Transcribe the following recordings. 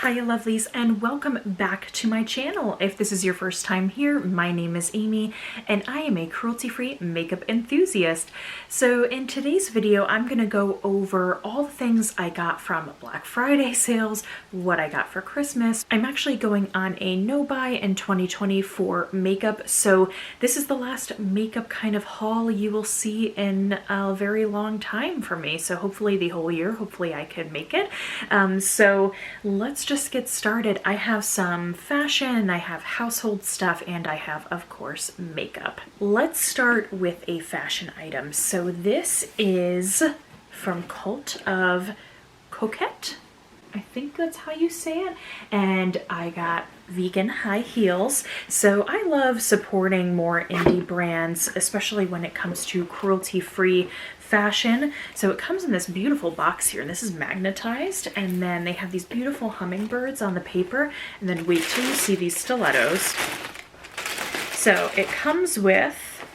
Hiya lovelies, and welcome back to my channel. If this is your first time here, my name is Amy and I am a cruelty-free makeup enthusiast. So in today's video, I'm gonna go over all the things I got from Black Friday sales, what I got for Christmas. I'm actually going on a no-buy in 2020 for makeup, so this is the last makeup kind of haul you will see in a very long time for me. So hopefully the whole year, hopefully I can make it. So let's just get started. I have some fashion, I have household stuff, and I have, of course, makeup. Let's start with a fashion item. So this is from Cult of Coquette. I think that's how you say it. And I got vegan high heels. So I love supporting more indie brands, especially when it comes to cruelty-free fashion. So it comes in this beautiful box here, and this is magnetized, and then they have these beautiful hummingbirds on the paper, and then wait till you see these stilettos. So it comes with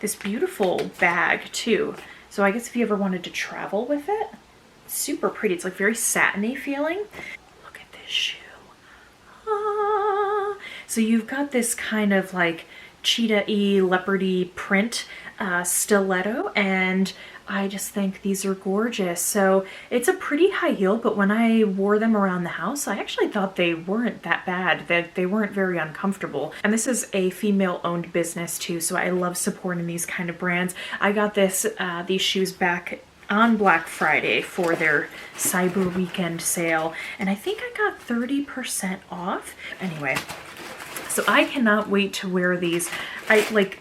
this beautiful bag too. So I guess if you ever wanted to travel with it, super pretty. It's like very satiny feeling. Look at this shoe. Ah. So you've got this kind of like cheetah-y, leopardy print stiletto, and I just think these are gorgeous. So it's a pretty high heel, but when I wore them around the house, I actually thought they weren't that bad, that they weren't very uncomfortable. And this is a female-owned business too, so I love supporting these kind of brands. I got these shoes back on Black Friday for their Cyber Weekend sale, and I think I got 30% off. Anyway, so I cannot wait to wear these.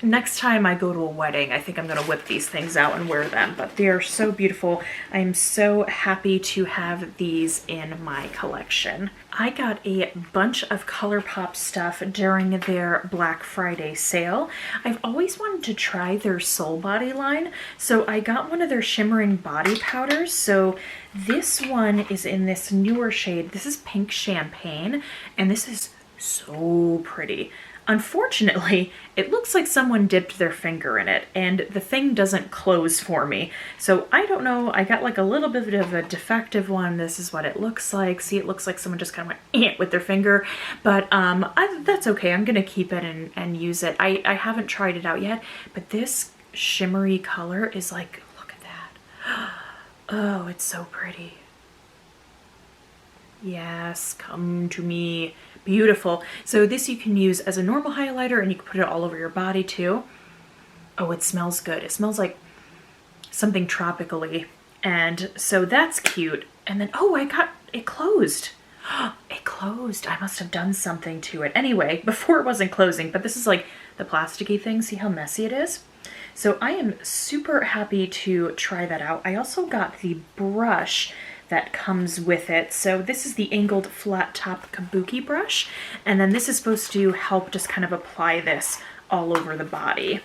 Next time I go to a wedding, I think I'm gonna whip these things out and wear them, but they are so beautiful. I'm so happy to have these in my collection. I got a bunch of Colourpop stuff during their Black Friday sale. I've always wanted to try their Soul Body line, so I got one of their shimmering body powders. So this one is in this newer shade. This is Pink Champagne, and this is so pretty. Unfortunately, it looks like someone dipped their finger in it, and the thing doesn't close for me. So I don't know, I got like a little bit of a defective one. This is what it looks like. See, it looks like someone just kind of went with their finger, but that's okay. I'm gonna keep it and use it. I haven't tried it out yet, but this shimmery color is like, look at that. Oh, it's so pretty. Yes, come to me. Beautiful. So this you can use as a normal highlighter, and you can put it all over your body too. Oh, it smells good. It smells like something tropically. And so that's cute. And then, oh, it closed. It closed. I must have done something to it. Anyway, before it wasn't closing, but this is like the plasticky thing. See how messy it is? So I am super happy to try that out. I also got the brush that comes with it. So this is the angled flat top kabuki brush, and then this is supposed to help just kind of apply this all over the body.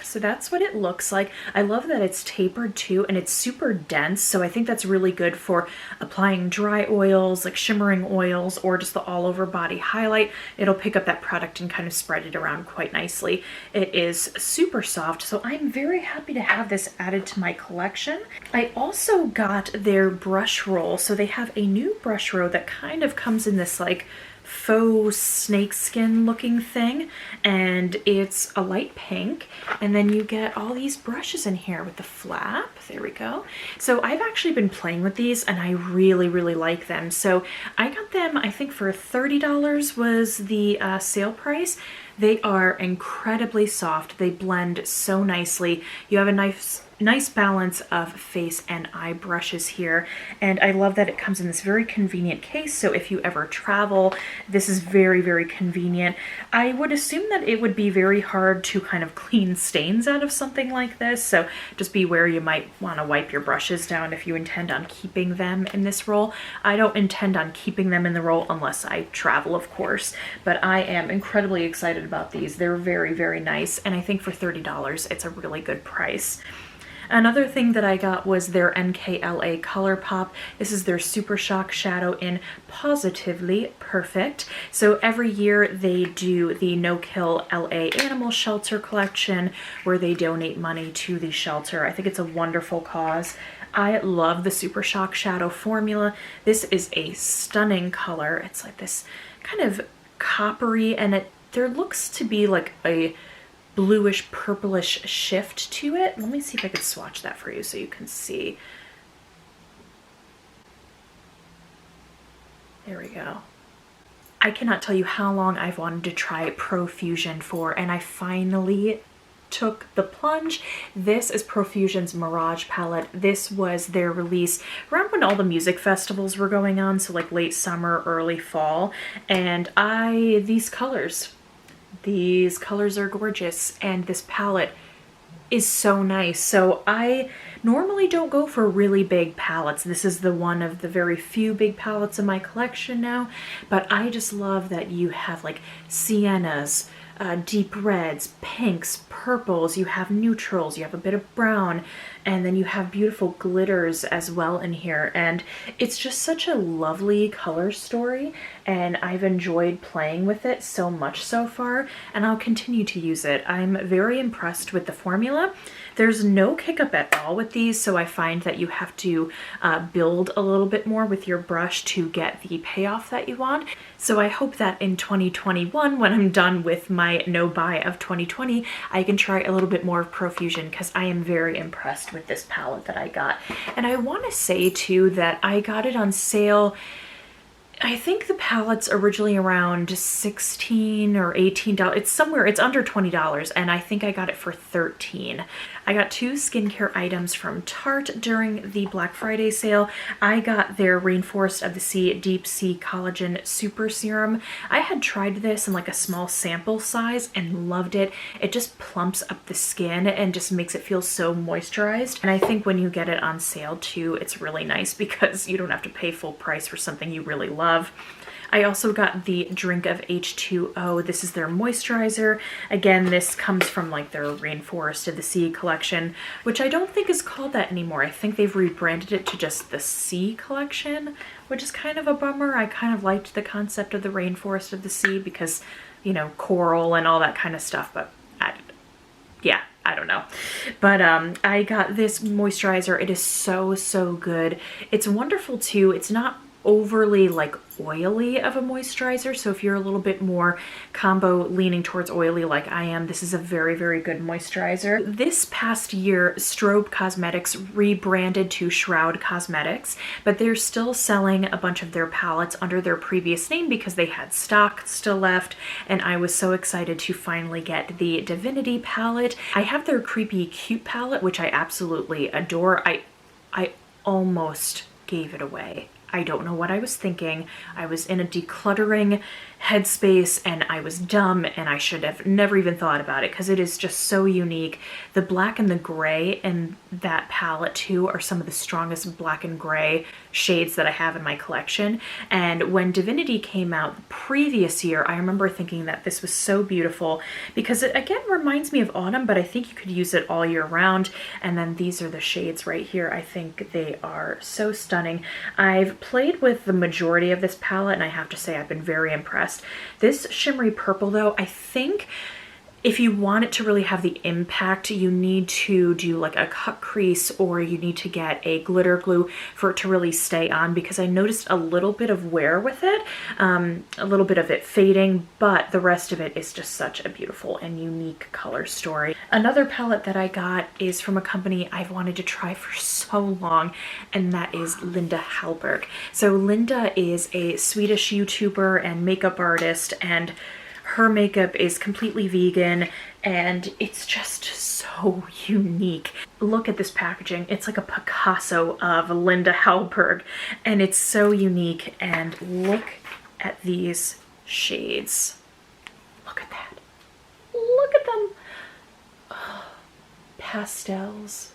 So that's what it looks like. I love that it's tapered too, and it's super dense, so I think that's really good for applying dry oils, like shimmering oils, or just the all over body highlight. It'll pick up that product and kind of spread it around quite nicely. It is super soft, so I'm very happy to have this added to my collection. I also got their brush roll. So they have a new brush roll that kind of comes in this like faux snakeskin looking thing, and it's a light pink, and then you get all these brushes in here with the flap. There we go. So I've actually been playing with these, and I really like them. So I got them, I think for $30 was the sale price. They are incredibly soft. They blend so nicely. You have a nice balance of face and eye brushes here, and I love that it comes in this very convenient case. So if you ever travel, this is very convenient. I would assume that it would be very hard to kind of clean stains out of something like this, so just be aware you might want to wipe your brushes down if you intend on keeping them in this roll. I don't intend on keeping them in the roll unless I travel, of course, but I am incredibly excited about these. They're very nice, and I think for $30 it's a really good price. Another thing that I got was their NKLA Colourpop. This is their Super Shock Shadow in Positively Perfect. So every year they do the No Kill LA Animal Shelter collection where they donate money to the shelter. I think it's a wonderful cause. I love the Super Shock Shadow formula. This is a stunning color. It's like this kind of coppery, and there looks to be like a bluish purplish shift to it. Let me see if I could swatch that for you so you can see. There we go. I cannot tell you how long I've wanted to try Profusion for, and I finally took the plunge. This is Profusion's Mirage palette. This was their release around when all the music festivals were going on, so like late summer, early fall, and these colors are gorgeous, and this palette is so nice. So I normally don't go for really big palettes. This is one of the very few big palettes in my collection now, but I just love that you have like siennas, deep reds, pinks, purples, you have neutrals, you have a bit of brown, and then you have beautiful glitters as well in here. And it's just such a lovely color story, and I've enjoyed playing with it so much so far, and I'll continue to use it. I'm very impressed with the formula. There's no kick up at all with these, so I find that you have to build a little bit more with your brush to get the payoff that you want. So I hope that in 2021, when I'm done with my no buy of 2020, I can try a little bit more of Profusion, because I am very impressed with this palette that I got. And I want to say too that I got it on sale. I think the palette's originally around $16 or $18. It's somewhere, it's under $20, and I think I got it for $13. I got 2 skincare items from Tarte during the Black Friday sale. I got their Rainforest of the Sea Deep Sea Collagen Super Serum. I had tried this in like a small sample size and loved it. It just plumps up the skin and just makes it feel so moisturized. And I think when you get it on sale too, it's really nice because you don't have to pay full price for something you really love. I also got the Drink of H2O. This is their moisturizer. Again, this comes from like their Rainforest of the Sea collection, which I don't think is called that anymore. I think they've rebranded it to just the Sea collection, which is kind of a bummer. I kind of liked the concept of the Rainforest of the Sea because, you know, coral and all that kind of stuff, but yeah, I don't know. But I got this moisturizer. It is so, so good. It's wonderful too. It's not overly like oily of a moisturizer, so if you're a little bit more combo leaning towards oily like I am, this is a very, very good moisturizer. This past year, Strobe Cosmetics rebranded to Shroud Cosmetics, but they're still selling a bunch of their palettes under their previous name because they had stock still left, and I was so excited to finally get the Divinity palette. I have their Creepy Cute palette, which I absolutely adore. I almost gave it away. I don't know what I was thinking. I was in a decluttering headspace and I was dumb, and I should have never even thought about it because it is just so unique. The black and the gray in that palette too are some of the strongest black and gray shades that I have in my collection. And when Divinity came out the previous year, I remember thinking that this was so beautiful because it again reminds me of autumn, but I think you could use it all year round. And then these are the shades right here. I think they are so stunning. I've played with the majority of this palette and I have to say I've been very impressed. This shimmery purple though, I think if you want it to really have the impact, you need to do like a cut crease, or you need to get a glitter glue for it to really stay on, because I noticed a little bit of wear with it, a little bit of it fading, but the rest of it is just such a beautiful and unique color story. Another palette that I got is from a company I've wanted to try for so long, and that is Linda Hallberg. So Linda is a Swedish YouTuber and makeup artist, and her makeup is completely vegan and it's just so unique. Look at this packaging. It's like a Picasso of Linda Hallberg, and it's so unique. And look at these shades. Look at that. Look at them. Oh, pastels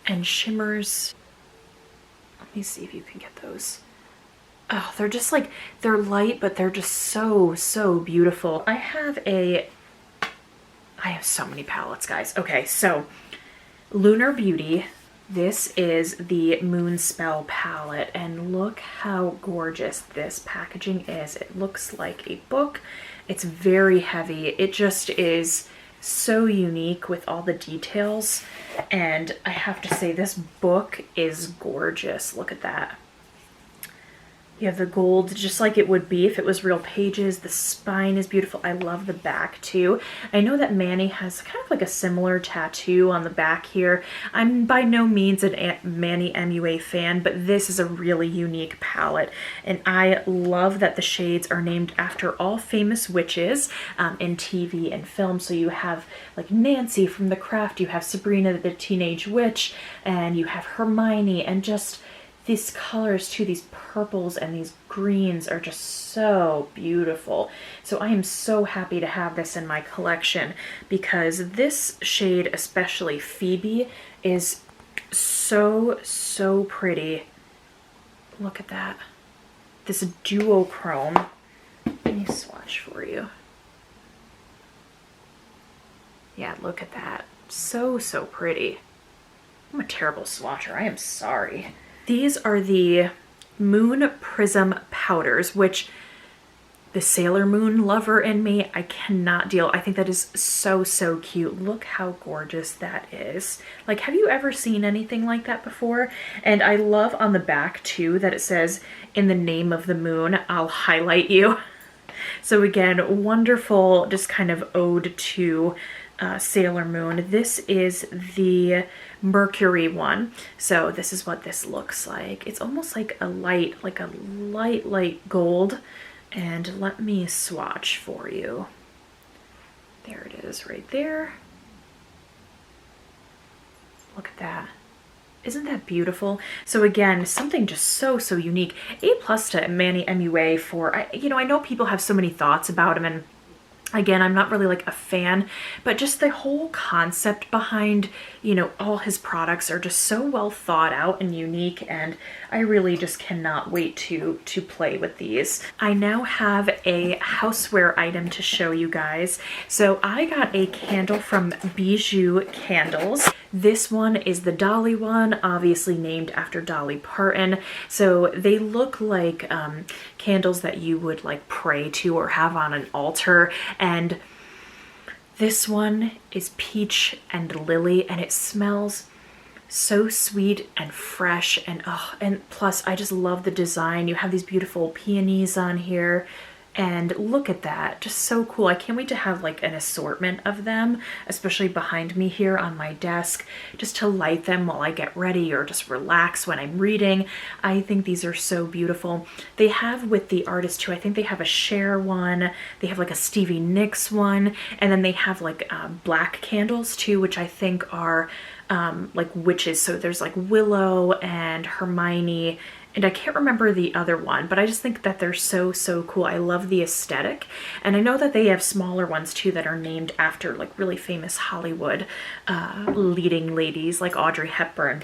and shimmers. Let me see if you can get those. Oh, they're just like, they're light, but they're just so, so beautiful. I have so many palettes, guys. Okay, so Lunar Beauty. This is the Moonspell palette, and look how gorgeous this packaging is. It looks like a book. It's very heavy. It just is so unique with all the details. And I have to say, this book is gorgeous. Look at that. You have the gold just like it would be if it was real pages. The spine is beautiful. I love the back too. I know that Manny has kind of like a similar tattoo on the back here. I'm by no means an Manny MUA fan, but this is a really unique palette. And I love that the shades are named after all famous witches in TV and film. So you have like Nancy from The Craft, you have Sabrina the Teenage Witch, and you have Hermione, and just these colors too, these purples and these greens are just so beautiful. So I am so happy to have this in my collection because this shade, especially Phoebe, is so pretty. Look at that. This duochrome. Let me swatch for you. Yeah, look at that. So pretty. I'm a terrible swatcher. I am sorry. These are the Moon Prism powders, which the Sailor Moon lover in me, I cannot deal. I think that is so cute. Look how gorgeous that is. Like, have you ever seen anything like that before? And I love on the back too that it says, in the name of the moon, I'll highlight you. So again, wonderful, just kind of ode to Sailor Moon. This is the Mercury one. So this is what this looks like. It's almost like a light gold. And let me swatch for you. There it is right there. Look at that. Isn't that beautiful? So again, something just so unique. A+ to Manny MUA for, I know people have so many thoughts about him, and again, I'm not really like a fan, but just the whole concept behind, all his products are just so well thought out and unique, and I really just cannot wait to play with these. I now have a houseware item to show you guys. So I got a candle from Bijou Candles. This one is the Dolly one, obviously named after Dolly Parton. So they look like candles that you would like pray to or have on an altar. And this one is peach and lily, and it smells so sweet and fresh, and plus I just love the design. You have these beautiful peonies on here, and look at that, just so cool. I can't wait to have like an assortment of them, especially behind me here on my desk, just to light them while I get ready or just relax when I'm reading. I think these are so beautiful. They have with the artist too, I think they have a Cher one, they have like a Stevie Nicks one, and then they have like black candles too, which I think are like witches. So there's like Willow and Hermione, and I can't remember the other one, but I just think that they're so cool. I love the aesthetic. And I know that they have smaller ones too that are named after like really famous Hollywood leading ladies like Audrey Hepburn.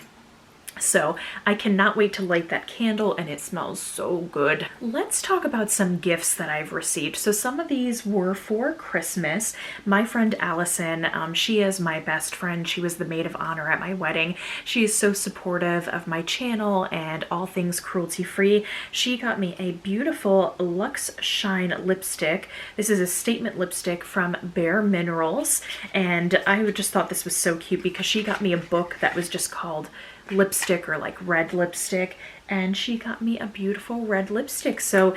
So I cannot wait to light that candle, and it smells so good. Let's talk about some gifts that I've received. So some of these were for Christmas. My friend Allison, she is my best friend. She was the maid of honor at my wedding. She is so supportive of my channel and all things cruelty-free. She got me a beautiful Luxe Shine lipstick. This is a statement lipstick from Bare Minerals, and I just thought this was so cute because she got me a book that was just called Lipstick, or like red lipstick, and she got me a beautiful red lipstick. So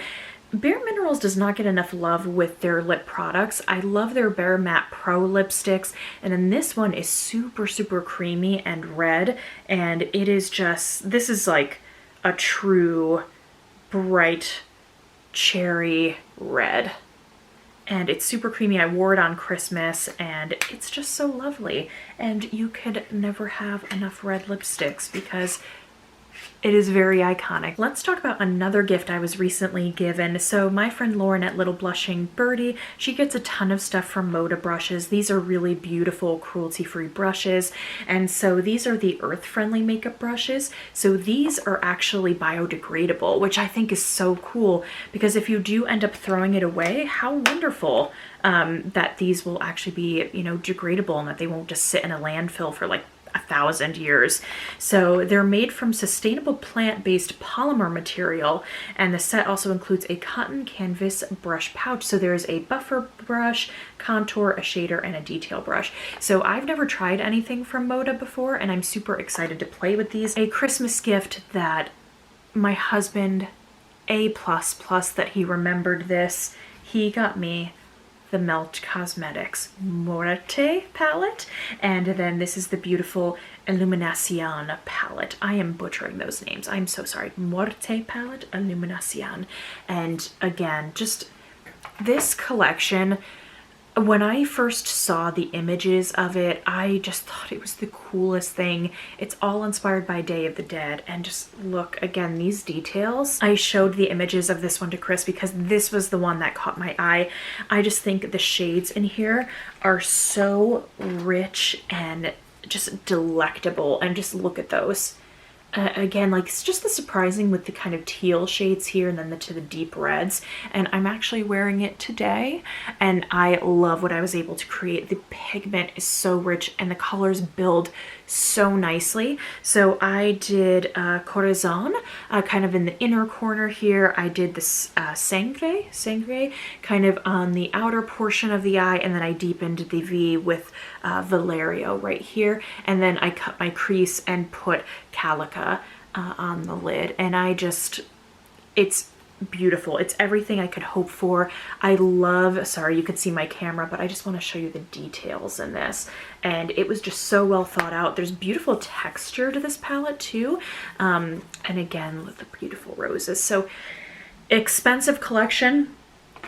Bare Minerals does not get enough love with their lip products. I love their Bare Matte Pro lipsticks, and then this one is super creamy and red, and it is just, this is like a true bright cherry red. And it's super creamy. I wore it on Christmas, and it's just so lovely. And you could never have enough red lipsticks because it is very iconic. Let's talk about another gift I was recently given. So my friend Lauren at Little Blushing Birdie, she gets a ton of stuff from Moda brushes. These are really beautiful cruelty-free brushes. And so these are the earth-friendly makeup brushes. So these are actually biodegradable, which I think is so cool, because if you do end up throwing it away, how wonderful that these will actually be, degradable, and that they won't just sit in a landfill for like 1,000 years. So they're made from sustainable plant-based polymer material, and the set also includes a cotton canvas brush pouch. So there's a buffer brush, contour, a shader, and a detail brush. So I've never tried anything from Moda before, and I'm super excited to play with these. A Christmas gift that my husband, A++, that he remembered this, he got me the Melt Cosmetics Muerte palette, and then this is the beautiful Iluminación palette. I am butchering those names, I'm so sorry. Muerte palette, Iluminación. And again, just this collection, when I first saw the images of it, I just thought it was the coolest thing. It's all inspired by Day of the Dead, and just look, again, these details. I showed the images of this one to Chris because this was the one that caught my eye. I just think the shades in here are so rich and just delectable, and just look at those. Again, like, it's just the surprising with the kind of teal shades here, and then to the deep reds. And I'm actually wearing it today, and I love what I was able to create. The pigment is so rich, and the colors build so nicely. So I did Corazon kind of in the inner corner here. I did this Sangre kind of on the outer portion of the eye, and then I deepened the V with Valerio right here, and then I cut my crease and put Calica on the lid, and it's beautiful. It's everything I could hope for. I love, sorry you could see my camera, but I just want to show you the details in this, and it was just so well thought out. There's beautiful texture to this palette too, and again with the beautiful roses. So expensive collection.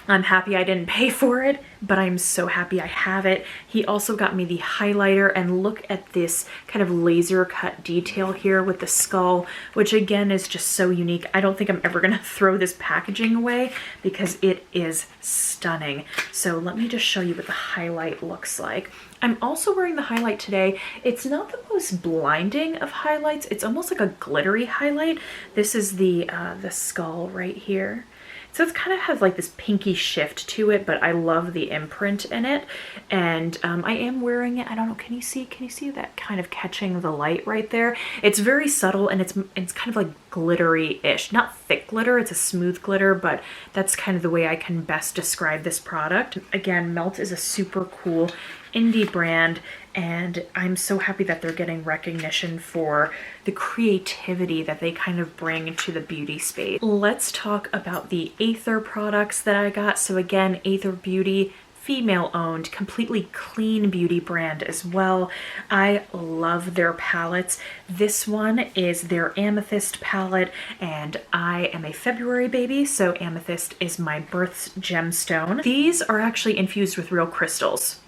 I'm happy I didn't pay for it, but I'm so happy I have it. He also got me the highlighter, and look at this kind of laser cut detail here with the skull, which again is just so unique. I don't think I'm ever gonna throw this packaging away because it is stunning. So let me just show you what the highlight looks like. I'm also wearing the highlight today. It's not the most blinding of highlights. It's almost like a glittery highlight. This is the skull right here. So it's kind of has like this pinky shift to it, but I love the imprint in it. And I am wearing it. I don't know, can you see that kind of catching the light right there? It's very subtle, and it's kind of like glittery-ish. Not thick glitter, it's a smooth glitter, but that's kind of the way I can best describe this product. Again, Melt is a super cool indie brand, and I'm so happy that they're getting recognition for the creativity that they kind of bring to the beauty space. Let's talk about the Aether products that I got. So again, Aether Beauty, female owned, completely clean beauty brand as well. I love their palettes. This one is their Amethyst palette, and I am a February baby, so Amethyst is my birth gemstone. These are actually infused with real crystals,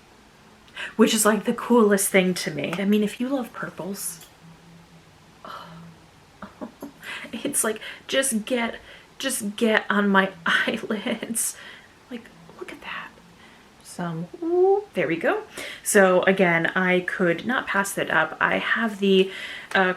which is like the coolest thing to me. I mean, if you love purples, it's like, just get on my eyelids. Like, look at that. Ooh, there we go. So again, I could not pass that up. I have the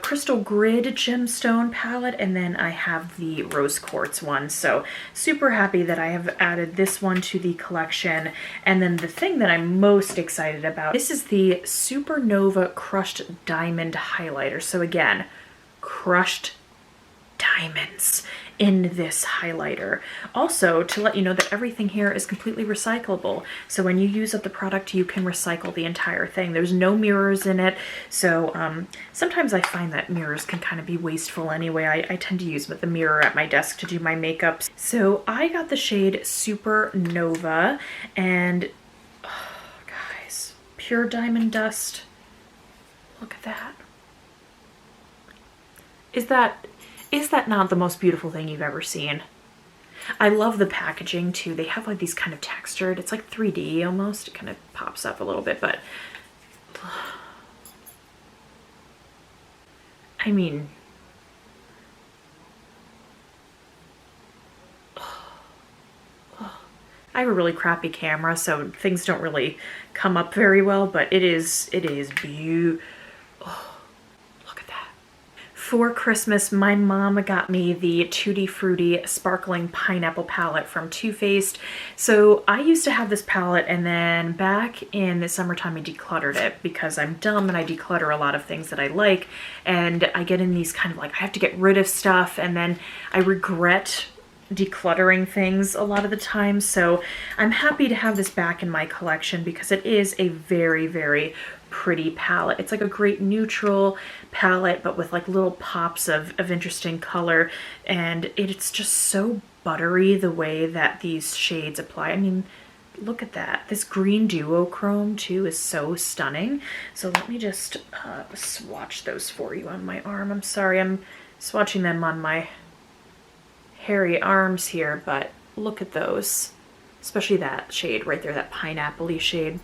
Crystal Grid gemstone palette, and then I have the Rose Quartz one. So super happy that I have added this one to the collection. And then the thing that I'm most excited about, this is the Supernova Crushed Diamond Highlighter. So again, crushed diamonds in this highlighter. Also, to let you know that everything here is completely recyclable. So when you use up the product, you can recycle the entire thing. There's no mirrors in it. So sometimes I find that mirrors can kind of be wasteful anyway. I tend to use the mirror at my desk to do my makeup. So I got the shade Supernova, and oh, guys, pure diamond dust. Look at that. Is that not the most beautiful thing you've ever seen? I love the packaging too. They have like these kind of textured, it's like 3D almost. It kind of pops up a little bit, but I mean, I have a really crappy camera, so things don't really come up very well, but it is beautiful. For Christmas, my mom got me the Tutti Frutti Sparkling Pineapple palette from Too Faced. So I used to have this palette, and then back in the summertime I decluttered it because I'm dumb and I declutter a lot of things that I like, and I get in these kind of like, I have to get rid of stuff, and then I regret decluttering things a lot of the time. So I'm happy to have this back in my collection because it is a very, very pretty palette. It's like a great neutral palette, but with like little pops of interesting color, and it's just so buttery the way that these shades apply. I mean, look at that. This green duochrome too is so stunning. So let me just swatch those for you on my arm. I'm sorry, I'm swatching them on my hairy arms here, but look at those, especially that shade right there, that pineapple-y shade.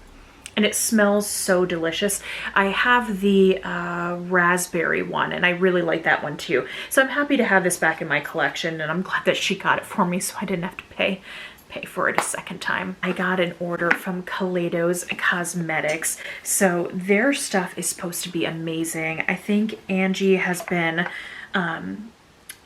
And it smells so delicious. I have the raspberry one, and I really like that one too. So I'm happy to have this back in my collection, and I'm glad that she got it for me so I didn't have to pay for it a second time. I got an order from Kaleidos Cosmetics. So their stuff is supposed to be amazing. I think Angie has been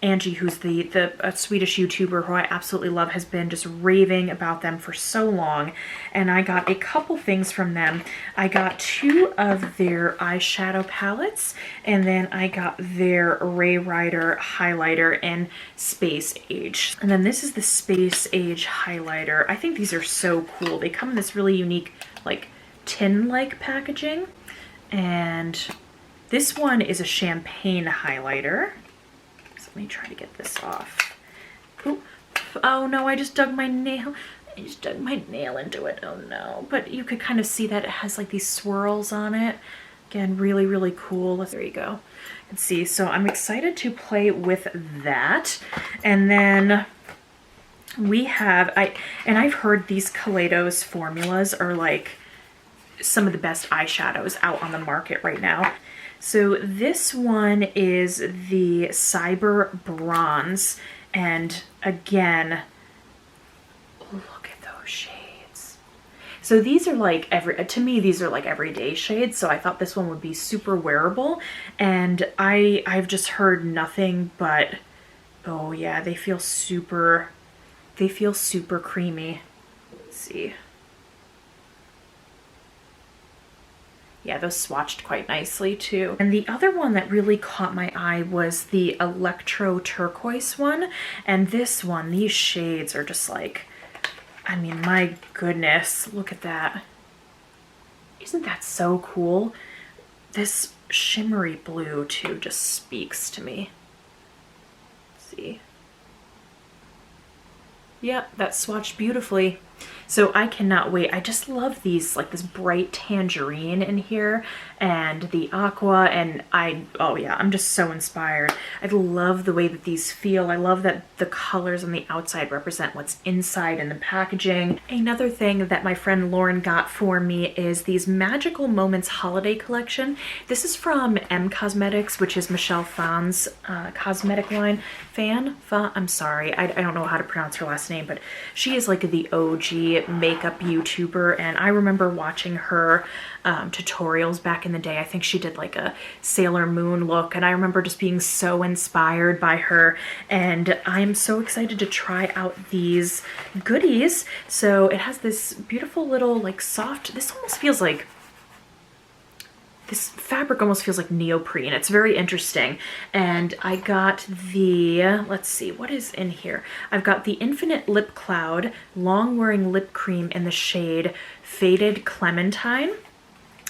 Angie, who's the Swedish YouTuber who I absolutely love, has been just raving about them for so long. And I got a couple things from them. I got 2 of their eyeshadow palettes, and then I got their Ray Rider highlighter in Space Age. And then this is the Space Age highlighter. I think these are so cool. They come in this really unique, like, tin-like packaging. And this one is a champagne highlighter. Let me try to get this off. Ooh. Oh no, I just dug my nail. I just dug my nail into it. Oh no. But you could kind of see that it has like these swirls on it. Again, really, really cool. There you go. You can see. So I'm excited to play with that. And then we have, I've heard these Kaleidos formulas are like some of the best eyeshadows out on the market right now. So this one is the Cyber Bronze, and again, look at those shades. So these are like to me these are like everyday shades, so I thought this one would be super wearable, and I've just heard nothing but, oh yeah, they feel super creamy. Let's see. Yeah, those swatched quite nicely too. And the other one that really caught my eye was the Electro Turquoise one. And this one, these shades are just like, I mean, my goodness, look at that. Isn't that so cool? This shimmery blue too just speaks to me. Let's see. Yeah, that swatched beautifully. So I cannot wait. I just love these, like this bright tangerine in here and the aqua, and oh yeah, I'm just so inspired. I love the way that these feel. I love that the colors on the outside represent what's inside in the packaging. Another thing that my friend Lauren got for me is these Magical Moments holiday collection. This is from M Cosmetics, which is Michelle Phan's cosmetic line. I'm sorry, I don't know how to pronounce her last name, but she is like the OG makeup YouTuber, and I remember watching her tutorials back in the day. I think she did like a Sailor Moon look, and I remember just being so inspired by her, and I'm so excited to try out these goodies. So it has this beautiful little like soft, this almost feels like, this fabric almost feels like neoprene. It's very interesting. And I got the, let's see, what is in here? I've got the Infinite Lip Cloud Long Wearing Lip Cream in the shade Faded Clementine.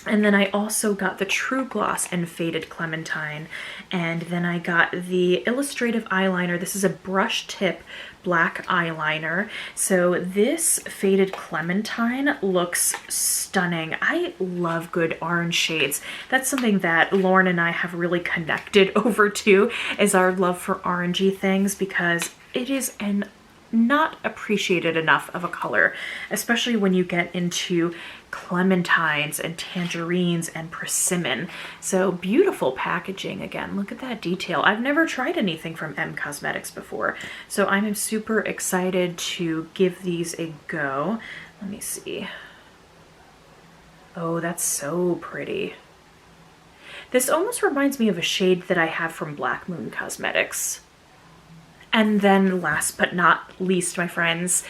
And then I also got the True Gloss in Faded Clementine. And then I got the Illustrative Eyeliner. This is a brush tip black eyeliner. So this Faded Clementine looks stunning. I love good orange shades. That's something that Lauren and I have really connected over to, is our love for orangey things, because it is an not appreciated enough of a color, especially when you get into clementines and tangerines and persimmon. So beautiful packaging. Again, look at that detail. I've never tried anything from M Cosmetics before, so I'm super excited to give these a go. Let me see. Oh, that's so pretty. This almost reminds me of a shade that I have from Black Moon Cosmetics. And then last but not least, my friends,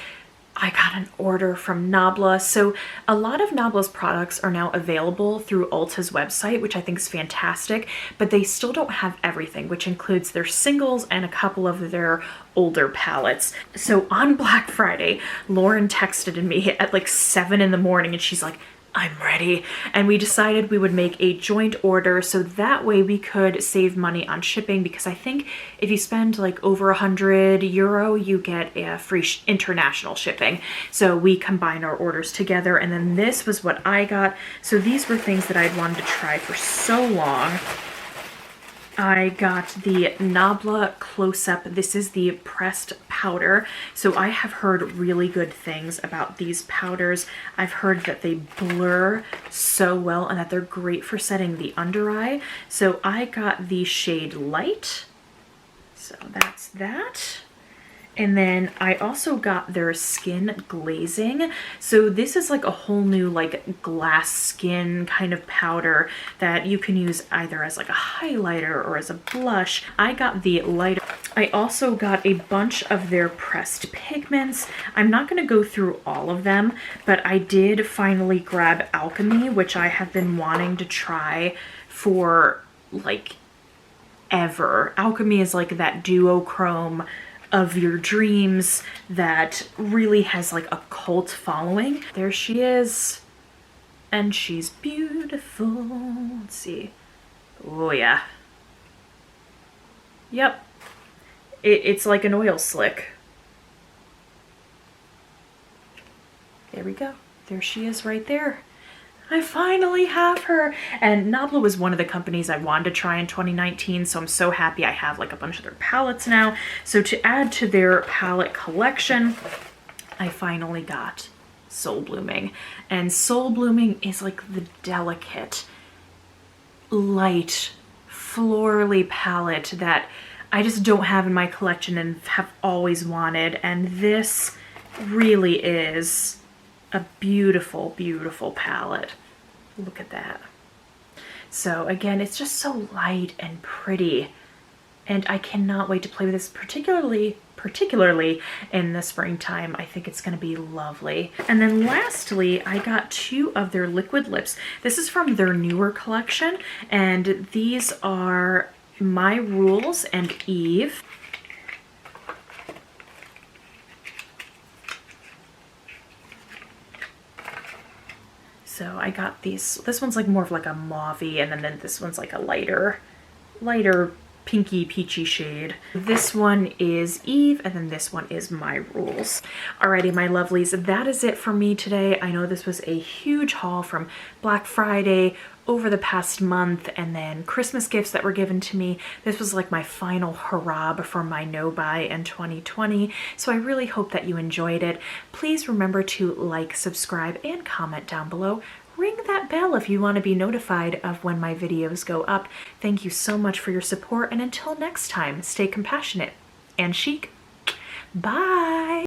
I got an order from Nabla. So a lot of Nabla's products are now available through Ulta's website, which I think is fantastic, but they still don't have everything, which includes their singles and a couple of their older palettes. So on Black Friday, Lauren texted me at like 7 in the morning and she's like, I'm ready. And we decided we would make a joint order so that way we could save money on shipping, because I think if you spend like over €100, you get a free international shipping. So we combined our orders together, and then this was what I got. So these were things that I'd wanted to try for so long. I got the Nabla Close-Up. This is the pressed powder. So I have heard really good things about these powders. I've heard that they blur so well and that they're great for setting the under eye. So I got the shade Light. So that's that. And then I also got their skin glazing. So this is like a whole new like glass skin kind of powder that you can use either as like a highlighter or as a blush. I got the lighter. I also got a bunch of their pressed pigments. I'm not going to go through all of them, but I did finally grab Alchemy, which I have been wanting to try for like ever. Alchemy is like that duochrome of your dreams that really has like a cult following. There she is, and she's beautiful. Let's see. Oh yeah. Yep. It's like an oil slick. There we go. There she is right there. I finally have her. And Nabla was one of the companies I wanted to try in 2019, so I'm so happy I have like a bunch of their palettes now. So to add to their palette collection, I finally got Soul Blooming. And Soul Blooming is like the delicate, light, florally palette that I just don't have in my collection and have always wanted. And this really is a beautiful, beautiful palette. Look at that. So again, it's just so light and pretty, and I cannot wait to play with this, particularly in the springtime. I think it's going to be lovely. And then lastly, I got 2 of their liquid lips. This is from their newer collection, and these are My Rules and Eve. So I got these. This one's like more of like a mauve-y, and then this one's like a lighter pinky peachy shade. This one is Eve, and then this one is My Rules. Alrighty, my lovelies, that is it for me today. I know this was a huge haul from Black Friday over the past month, and then Christmas gifts that were given to me. This was like my final hurrah before my no-buy in 2020. So I really hope that you enjoyed it. Please remember to like, subscribe, and comment down below. Ring that bell if you want to be notified of when my videos go up. Thank you so much for your support, and until next time, stay compassionate and chic. Bye!